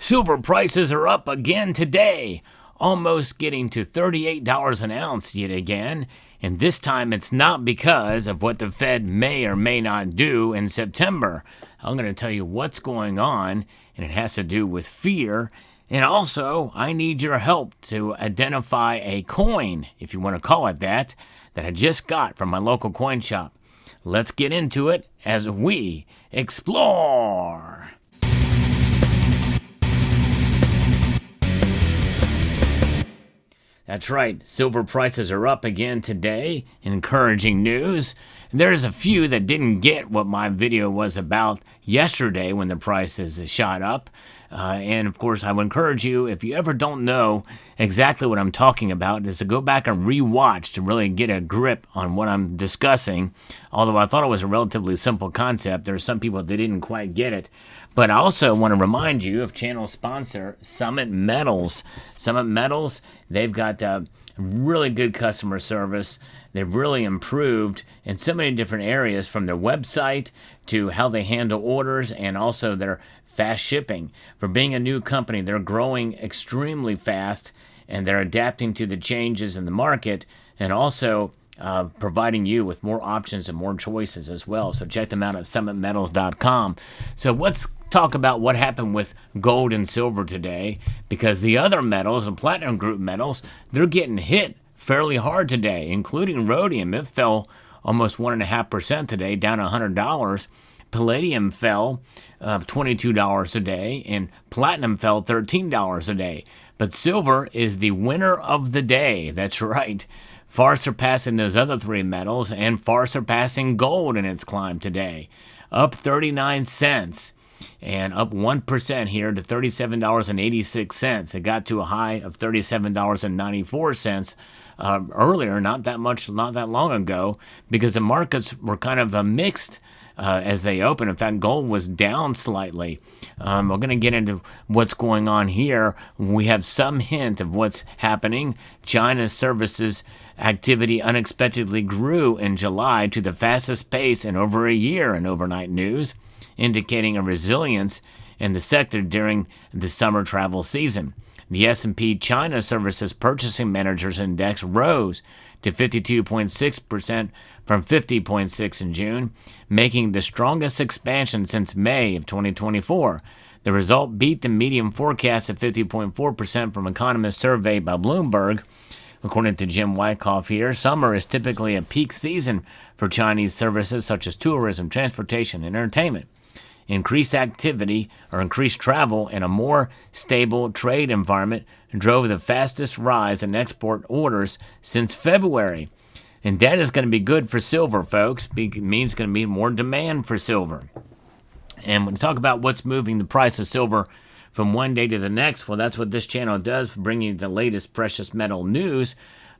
Silver prices are up again today, almost getting to $38 an ounce yet again. And this time it's not because of what the Fed may or may not do in September. I'm going to tell you what's going on, and it has to do with fear. And also, I need your help to identify a coin, if you want to call it that I just got from my local coin shop. Let's get into it as we explore. That's right, silver prices are up again today. Encouraging news. There's a few that didn't get what my video was about yesterday when the prices shot up. And of course, I would encourage you, if you ever don't know exactly what I'm talking about, is to go back and rewatch to really get a grip on what I'm discussing. Although I thought it was a relatively simple concept, there are some people that didn't quite get it. But I also want to remind you of channel sponsor Summit Metals. Summit Metals, they've got really good customer service. They've really improved in so many different areas, from their website to how they handle orders and also their fast shipping. For being a new company, they're growing extremely fast, and they're adapting to the changes in the market, and also providing you with more options and more choices as well. So check them out at summitmetals.com. So let's talk about what happened with gold and silver today, because the other metals, the platinum group metals, they're getting hit fairly hard today, including rhodium. It fell almost 1.5% today, down $100. Palladium fell $22 a day, and platinum fell $13 a day. But silver is the winner of the day. That's right. Far surpassing those other three metals, and far surpassing gold in its climb today. Up 39 cents. And up 1% here to $37.86. It got to a high of $37.94 earlier, not that long ago, because the markets were kind of mixed as they opened. In fact, gold was down slightly. We're going to get into what's going on here. We have some hint of what's happening. China's services activity unexpectedly grew in July to the fastest pace in over a year in overnight news, indicating a resilience in the sector during the summer travel season. The S&P China Services Purchasing Managers Index rose to 52.6% from 50.6 in June, making the strongest expansion since May of 2024. The result beat the median forecast of 50.4% from economists surveyed by Bloomberg. According to Jim Wyckoff here, summer is typically a peak season for Chinese services such as tourism, transportation, and entertainment. Increased activity or increased travel and a more stable trade environment drove the fastest rise in export orders since February. And that is going to be good for silver, folks. It means going to be more demand for silver. And when we talk about what's moving the price of silver from one day to the next, well, that's what this channel does, bringing you the latest precious metal news,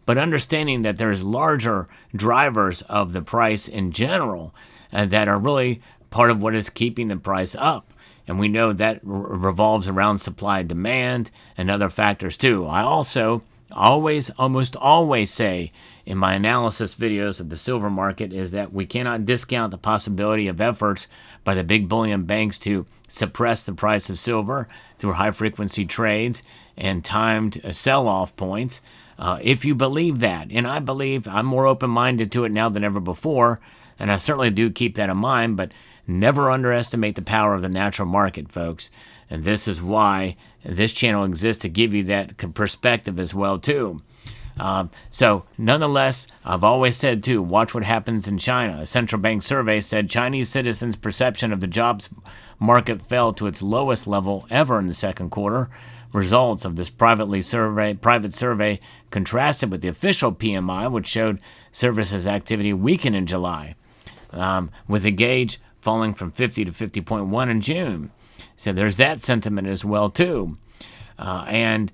but understanding that there's larger drivers of the price in general that are really part of what is keeping the price up. And we know that revolves around supply and demand and other factors too. I also almost always say in my analysis videos of the silver market is that we cannot discount the possibility of efforts by the big bullion banks to suppress the price of silver through high-frequency trades and timed sell-off points. If you believe that, and I believe, I'm more open-minded to it now than ever before, and I certainly do keep that in mind, but never underestimate the power of the natural market, folks. And this is why this channel exists, to give you that perspective as well, too. So, nonetheless, I've always said, too, watch what happens in China. A central bank survey said Chinese citizens' perception of the jobs market fell to its lowest level ever in the second quarter. Results of this private survey contrasted with the official PMI, which showed services activity weaken in July, with the gauge falling from 50 to 50.1 in June. So there's that sentiment as well, too. And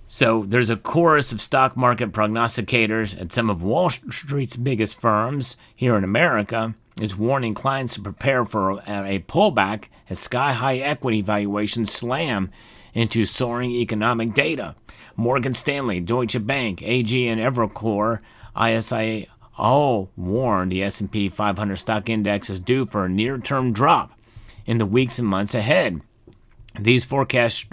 so there's a chorus of stock market prognosticators at some of Wall Street's biggest firms here in America is warning clients to prepare for a pullback as sky-high equity valuations slam into soaring economic data. Morgan Stanley, Deutsche Bank, AG, and Evercore ISI all warned the S&P 500 stock index is due for a near-term drop in the weeks and months ahead. These forecasts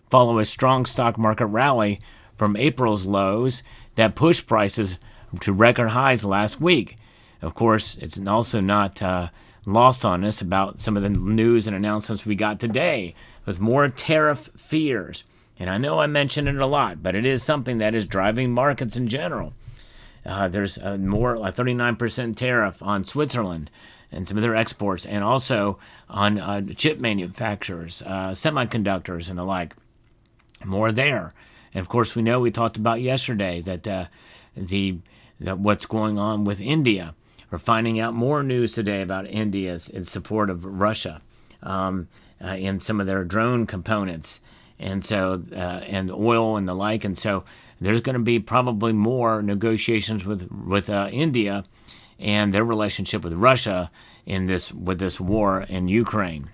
follow a strong stock market rally from April's lows that pushed prices to record highs last week. Of course, it's also not lost on us about some of the news and announcements we got today with more tariff fears. And I know I mentioned it a lot, but it is something that is driving markets in general. There's a 39% tariff on Switzerland and some of their exports, and also on chip manufacturers, semiconductors, and the like. More there. And of course, we talked about yesterday that that what's going on with India. We're finding out more news today about India's in support of Russia in some of their drone components, and so and oil and the like. And so there's going to be probably more negotiations with India and their relationship with Russia with this war in Ukraine.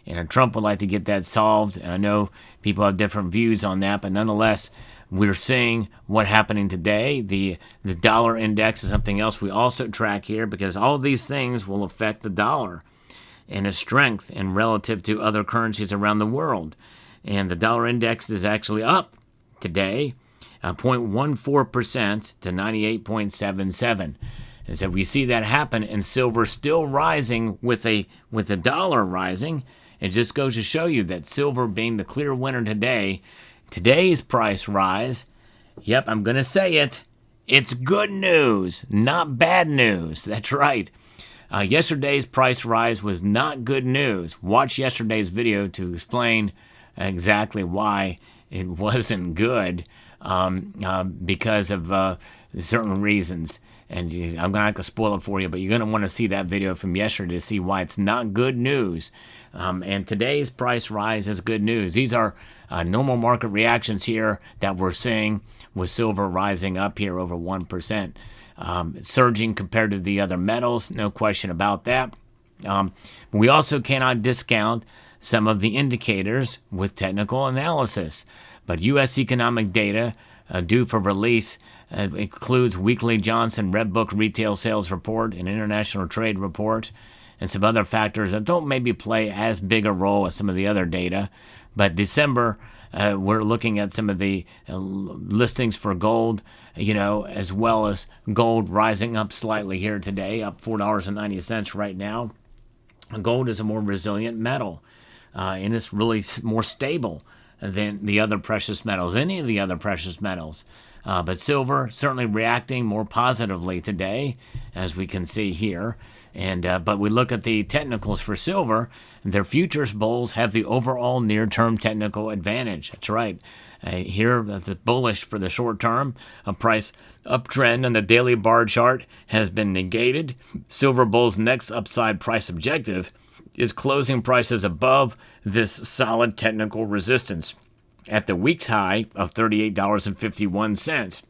And Trump would like to get that solved, and I know people have different views on that, but nonetheless, we're seeing what happening today. The dollar index is something else we also track here, because all of these things will affect the dollar and its strength and relative to other currencies around the world. And the dollar index is actually up today, 0.14% to 98.77. And so we see that happen, and silver still rising with the dollar rising. It just goes to show you that silver being the clear winner today, today's price rise, yep, I'm going to say it, it's good news, not bad news. That's right. Yesterday's price rise was not good news. Watch yesterday's video to explain exactly why it wasn't good, because of certain reasons. And I'm going to have to spoil it for you, but you're going to want to see that video from yesterday to see why it's not good news. And today's price rise is good news. These are normal market reactions here that we're seeing with silver rising up here over 1%. Surging compared to the other metals, no question about that. We also cannot discount some of the indicators with technical analysis. But U.S. economic data due for release includes weekly Johnson Red Book retail sales report and international trade report and some other factors that don't maybe play as big a role as some of the other data. But December, we're looking at some of the listings for gold, as well as gold rising up slightly here today, up $4.90 right now. Gold is a more resilient metal, and it's really more stable than the other precious metals, any of the other precious metals. But silver certainly reacting more positively today, as we can see here. And but we look at the technicals for silver, their futures bulls have the overall near-term technical advantage. That's right. Here, that's bullish for the short term. A price uptrend on the daily bar chart has been negated. Silver bull's next upside price objective is closing prices above this solid technical resistance at the week's high of $38.51.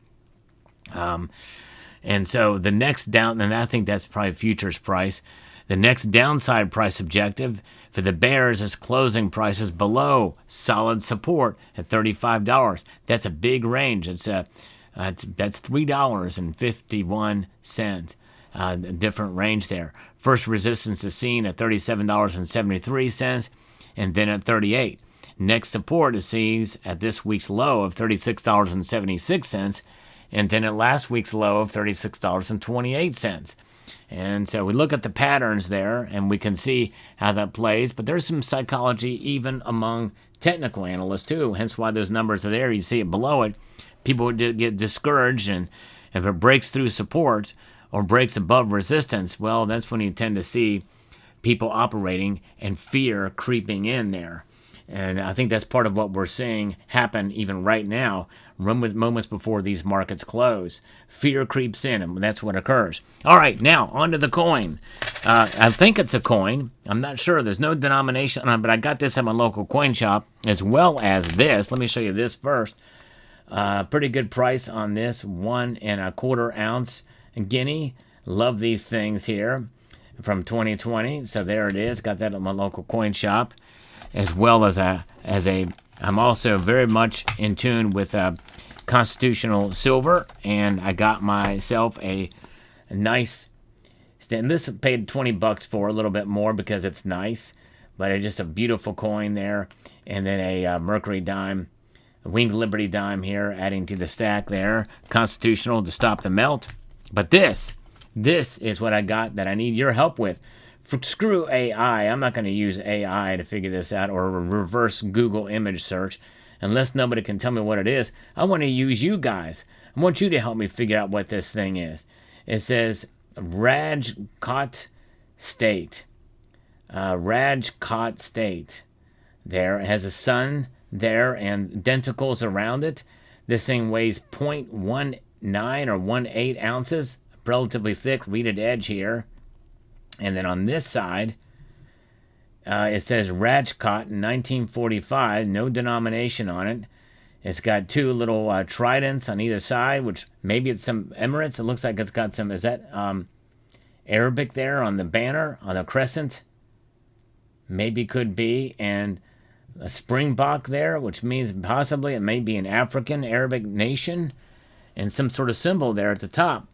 And so the next down, and I think that's probably futures price, the next downside price objective for the bears is closing prices below solid support at $35. That's a big range. That's $3.51. Different range there. First resistance is seen at $37.73, and then at $38. Next support is seen at this week's low of $36.76, and then at last week's low of $36.28. And so we look at the patterns there, and we can see how that plays. But there's some psychology even among technical analysts too, hence why those numbers are there. You see it below it. People would get discouraged, and if it breaks through support or breaks above resistance, well, that's when you tend to see people operating and fear creeping in there. And I think that's part of what we're seeing happen even right now, moments before these markets close. Fear creeps in, and that's what occurs. All right, now, onto the coin. I think it's a coin. I'm not sure. There's no denomination on it, but I got this at my local coin shop, as well as this. Let me show you this first. Pretty good price on this, 1¼ ounce Guinea. Love these things here from 2020. So there it is. Got that at my local coin shop. As well as I'm also very much in tune with constitutional silver, and I got myself a nice stand. This I paid $20 for, a little bit more because it's nice, but it's just a beautiful coin there. And then a Mercury dime, a Winged Liberty dime here, adding to the stack there. Constitutional to stop the melt. But this is what I got that I need your help with. Screw AI. I'm not going to use AI to figure this out, or reverse Google image search, unless nobody can tell me what it is. I want to use you guys. I want you to help me figure out what this thing is. It says Rajkot State. Rajkot State. There, it has a sun there and denticles around it. This thing weighs 0.19 or 18 ounces. Relatively thick reeded edge here. And then on this side, it says Rajkot in 1945. No denomination on it. It's got two little tridents on either side, which maybe it's some Emirates. It looks like it's got some, is that Arabic there on the banner, on the crescent? Maybe could be. And a springbok there, which means possibly it may be an African Arabic nation. And some sort of symbol there at the top.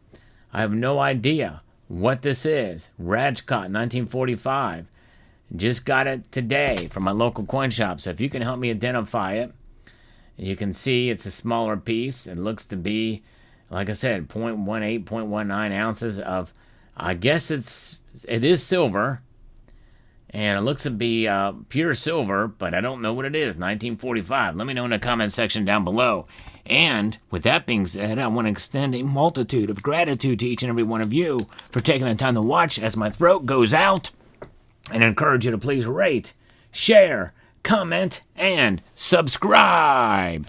I have no idea what this is. Rajkot, 1945. Just got it today from my local coin shop. So if you can help me identify it, you can see it's a smaller piece. It looks to be, like I said, 0.18, 0.19 ounces of, I guess it is silver. And it looks to be pure silver, but I don't know what it is. 1945. Let me know in the comment section down below. And with that being said, I want to extend a multitude of gratitude to each and every one of you for taking the time to watch as my throat goes out. And encourage you to please rate, share, comment, and subscribe.